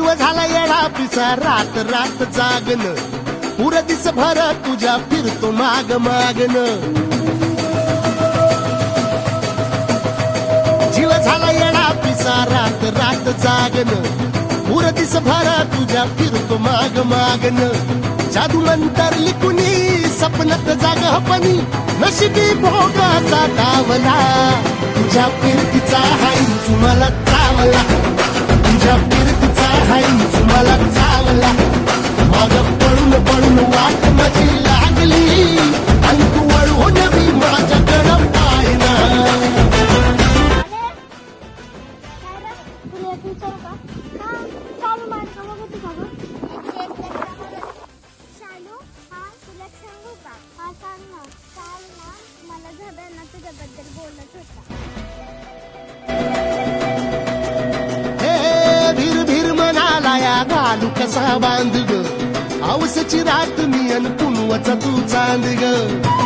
जीव झाला येडा पिसा रात रात जागन पुर दिस भर तुझ्या फिरतो माग मागन जीव झाला येडा पिसा रात रात जागन पुर दिस भर तुझ्या फिरतो माग मागन जादू मंतरली कुणी सपनात जागपणी नशिबी भोगाचा डावला तुझ्या फिरतीचा हाईच मला चावला तुझ्या फिरतीचा हाईच मला चावला माग पळून पळून वाट माझी लागली आणि तू वळून मी माझ्याकडं पाहिना तुझ्याबद्दल बोलत होता हे भीर भीर म्हणाला या घालू कसा बांध ग आवसची रात मी अन पुनवाचा तू चांद ग